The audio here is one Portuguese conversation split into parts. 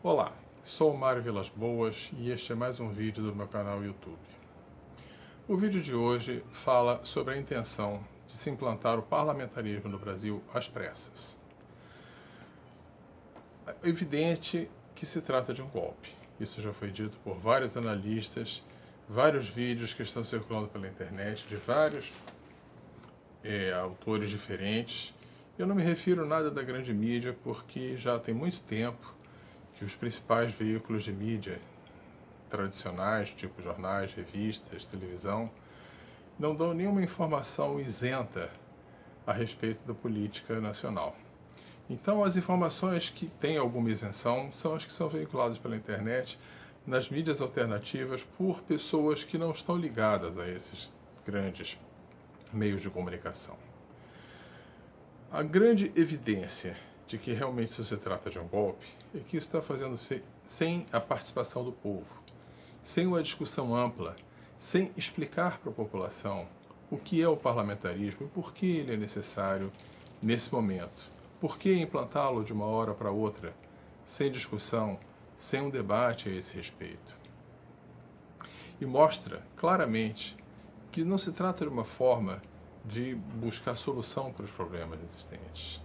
Olá, sou o Mário Vilas Boas e este é mais um vídeo do meu canal YouTube. O vídeo de hoje fala sobre a intenção de se implantar o parlamentarismo no Brasil às pressas. É evidente que se trata de um golpe. Isso já foi dito por vários analistas, vários vídeos que estão circulando pela internet, de vários autores diferentes. Eu não me refiro a nada da grande mídia, porque já tem muito tempo que os principais veículos de mídia tradicionais, tipo jornais, revistas, televisão, não dão nenhuma informação isenta a respeito da política nacional. Então, as informações que têm alguma isenção são as que são veiculadas pela internet, nas mídias alternativas, por pessoas que não estão ligadas a esses grandes meios de comunicação. A grande evidência de que realmente isso se trata de um golpe é que isso está fazendo sem a participação do povo, sem uma discussão ampla, sem explicar para a população o que é o parlamentarismo e por que ele é necessário nesse momento. Por que implantá-lo de uma hora para outra, sem discussão, sem um debate a esse respeito? E mostra claramente que não se trata de uma forma de buscar solução para os problemas existentes.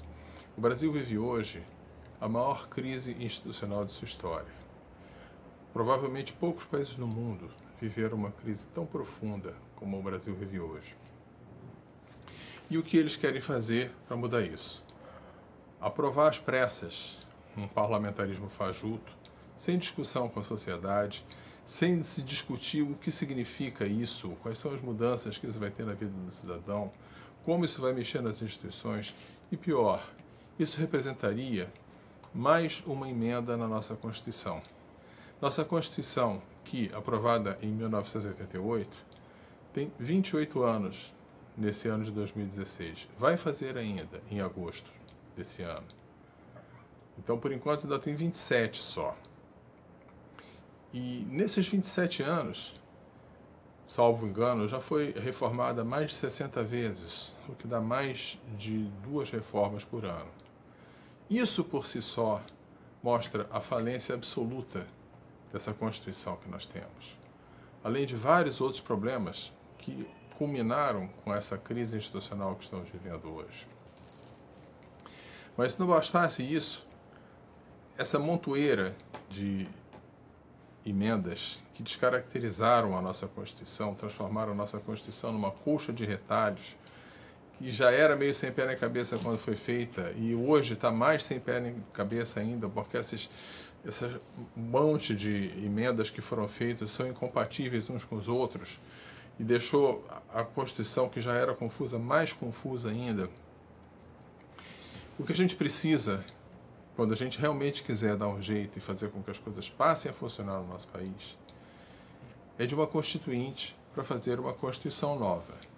O Brasil vive hoje a maior crise institucional de sua história. Provavelmente poucos países no mundo viveram uma crise tão profunda como o Brasil vive hoje. E o que eles querem fazer para mudar isso? Aprovar às pressas um parlamentarismo fajuto, sem discussão com a sociedade, sem se discutir o que significa isso, quais são as mudanças que isso vai ter na vida do cidadão, como isso vai mexer nas instituições e, pior, isso representaria mais uma emenda na nossa Constituição. Nossa Constituição, que, aprovada em 1988, tem 28 anos nesse ano de 2016. Vai fazer ainda em agosto desse ano. Então, por enquanto, ainda tem 27 só. E nesses 27 anos, salvo engano, já foi reformada mais de 60 vezes, o que dá mais de 2 reformas por ano. Isso por si só mostra a falência absoluta dessa Constituição que nós temos. Além de vários outros problemas que culminaram com essa crise institucional que estamos vivendo hoje. Mas se não bastasse isso, essa montoeira de emendas que descaracterizaram a nossa Constituição, transformaram a nossa Constituição numa colcha de retalhos, que já era meio sem pé nem cabeça quando foi feita, e hoje está mais sem pé nem cabeça ainda, porque esse monte de emendas que foram feitas são incompatíveis uns com os outros, e deixou a Constituição, que já era confusa, mais confusa ainda. O que a gente precisa, quando a gente realmente quiser dar um jeito e fazer com que as coisas passem a funcionar no nosso país, é de uma Constituinte para fazer uma Constituição nova.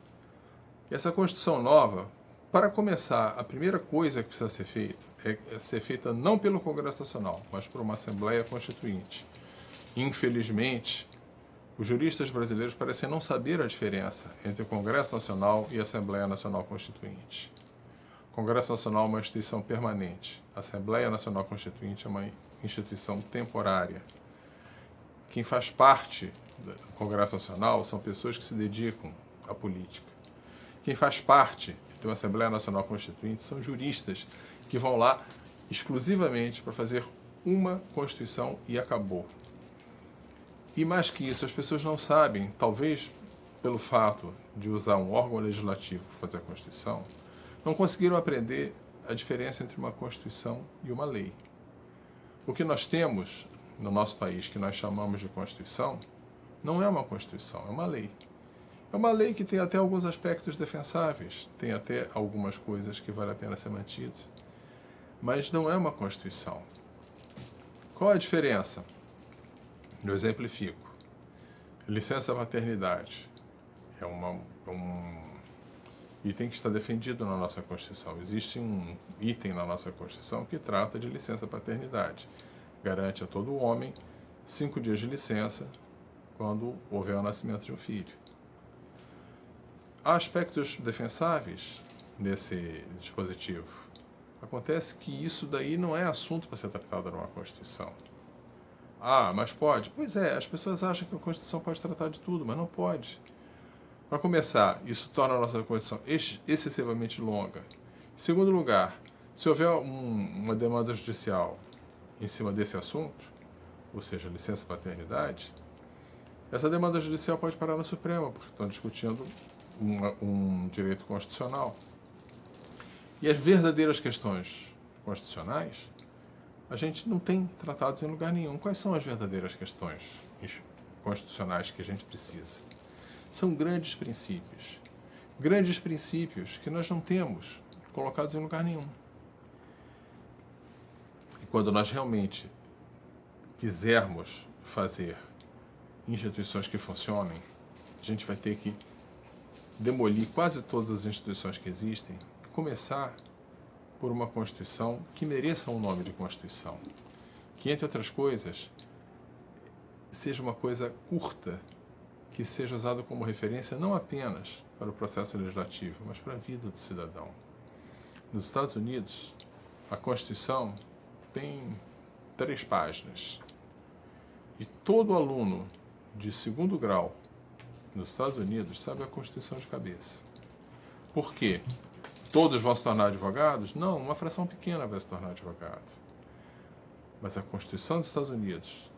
E essa Constituição nova, para começar, a primeira coisa que precisa ser feita é ser feita não pelo Congresso Nacional, mas por uma Assembleia Constituinte. Infelizmente, os juristas brasileiros parecem não saber a diferença entre o Congresso Nacional e a Assembleia Nacional Constituinte. O Congresso Nacional é uma instituição permanente. A Assembleia Nacional Constituinte é uma instituição temporária. Quem faz parte do Congresso Nacional são pessoas que se dedicam à política. Quem faz parte de uma Assembleia Nacional Constituinte são juristas que vão lá exclusivamente para fazer uma Constituição e acabou. E mais que isso, as pessoas não sabem, talvez pelo fato de usar um órgão legislativo para fazer a Constituição, não conseguiram aprender a diferença entre uma Constituição e uma lei. O que nós temos no nosso país, que nós chamamos de Constituição, não é uma Constituição, é uma lei. É uma lei que tem até alguns aspectos defensáveis, tem até algumas coisas que vale a pena ser mantidas, mas não é uma Constituição. Qual a diferença? Eu exemplifico. Licença maternidade é um item que está defendido na nossa Constituição. Existe um item na nossa Constituição que trata de licença paternidade. Garante a todo homem 5 dias de licença quando houver o nascimento de um filho. Há aspectos defensáveis nesse dispositivo. Acontece que isso daí não é assunto para ser tratado numa Constituição. Ah, mas pode? Pois é, as pessoas acham que a Constituição pode tratar de tudo, mas não pode. Para começar, isso torna a nossa Constituição excessivamente longa. Em segundo lugar, se houver uma demanda judicial em cima desse assunto, ou seja, licença paternidade, essa demanda judicial pode parar no Supremo, porque estão discutindo um direito constitucional. E as verdadeiras questões constitucionais, a gente não tem tratados em lugar nenhum. Quais são as verdadeiras questões constitucionais que a gente precisa? São grandes princípios que nós não temos colocados em lugar nenhum. E quando nós realmente quisermos fazer instituições que funcionem, a gente vai ter que demolir quase todas as instituições que existem e começar por uma Constituição que mereça um nome de Constituição. Que, entre outras coisas, seja uma coisa curta, que seja usado como referência não apenas para o processo legislativo, mas para a vida do cidadão. Nos Estados Unidos, a Constituição tem 3 páginas. E todo aluno de 2º grau nos Estados Unidos sabe a Constituição de cabeça. Por quê? Todos vão se tornar advogados? Não, uma fração pequena vai se tornar advogado. Mas a Constituição dos Estados Unidos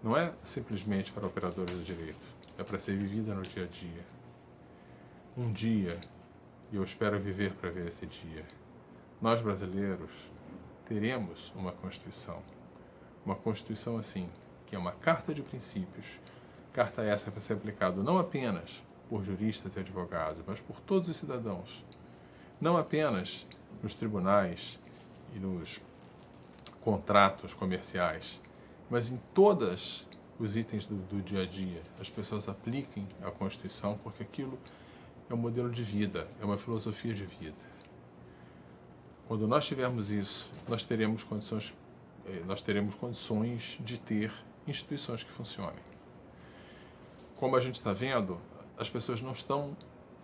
não é simplesmente para operadores do direito, é para ser vivida no dia a dia. Um dia, e eu espero viver para ver esse dia, nós brasileiros teremos uma Constituição assim, que é uma carta de princípios. Carta essa vai ser aplicada não apenas por juristas e advogados, mas por todos os cidadãos. Não apenas nos tribunais e nos contratos comerciais, mas em todos os itens do dia a dia. As pessoas apliquem a Constituição porque aquilo é um modelo de vida, é uma filosofia de vida. Quando nós tivermos isso, nós teremos condições de ter instituições que funcionem. Como a gente está vendo, as pessoas não estão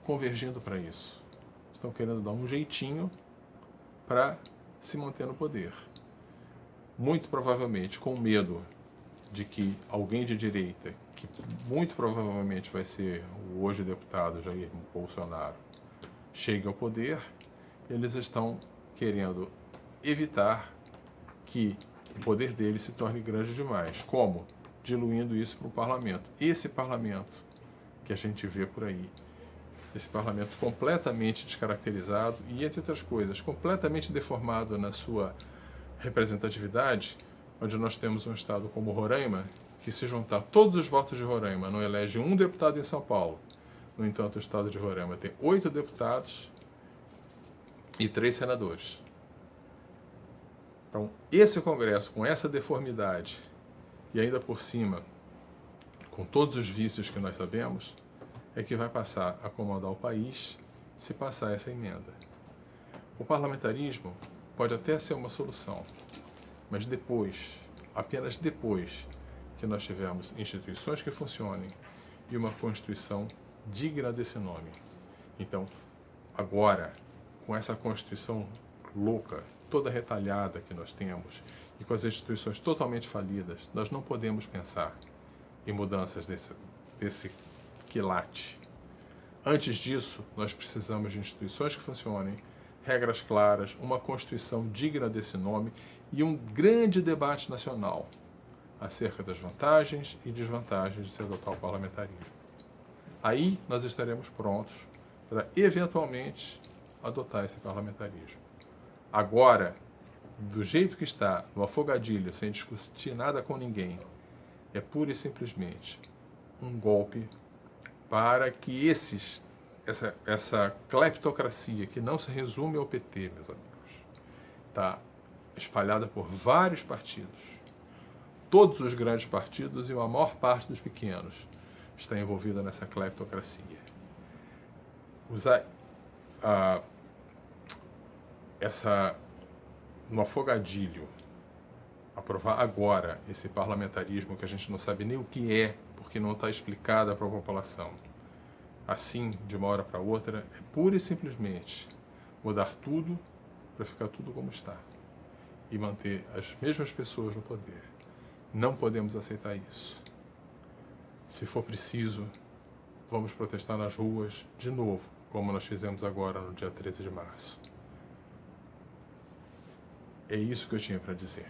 convergindo para isso. Estão querendo dar um jeitinho para se manter no poder. Muito provavelmente com medo de que alguém de direita, que muito provavelmente vai ser o hoje deputado Jair Bolsonaro, chegue ao poder, eles estão querendo evitar que o poder dele se torne grande demais. Como? Diluindo isso para o parlamento. Esse parlamento que a gente vê por aí, esse parlamento completamente descaracterizado e, entre outras coisas, completamente deformado na sua representatividade, onde nós temos um estado como Roraima, que se juntar todos os votos de Roraima não elege um deputado em São Paulo. No entanto, o estado de Roraima tem 8 deputados e 3 senadores. Então, esse Congresso, com essa deformidade, e ainda por cima, com todos os vícios que nós sabemos, é que vai passar a comandar o país se passar essa emenda. O parlamentarismo pode até ser uma solução, mas depois, apenas depois que nós tivermos instituições que funcionem e uma Constituição digna desse nome. Então, agora, com essa Constituição louca, toda retalhada que nós temos, e com as instituições totalmente falidas, nós não podemos pensar em mudanças desse quilate. Antes disso, nós precisamos de instituições que funcionem, regras claras, uma Constituição digna desse nome e um grande debate nacional acerca das vantagens e desvantagens de se adotar o parlamentarismo. Aí nós estaremos prontos para, eventualmente, adotar esse parlamentarismo. Agora, do jeito que está, no afogadilho, sem discutir nada com ninguém, é pura e simplesmente um golpe para que essa cleptocracia, que não se resume ao PT, meus amigos, está espalhada por vários partidos. Todos os grandes partidos e a maior parte dos pequenos está envolvida nessa cleptocracia. Usar no afogadilho, aprovar agora esse parlamentarismo que a gente não sabe nem o que é, porque não está explicado para a população, assim, de uma hora para outra, é pura e simplesmente mudar tudo para ficar tudo como está e manter as mesmas pessoas no poder. Não podemos aceitar isso. Se for preciso, vamos protestar nas ruas de novo, como nós fizemos agora no dia 13 de março. É isso que eu tinha para dizer.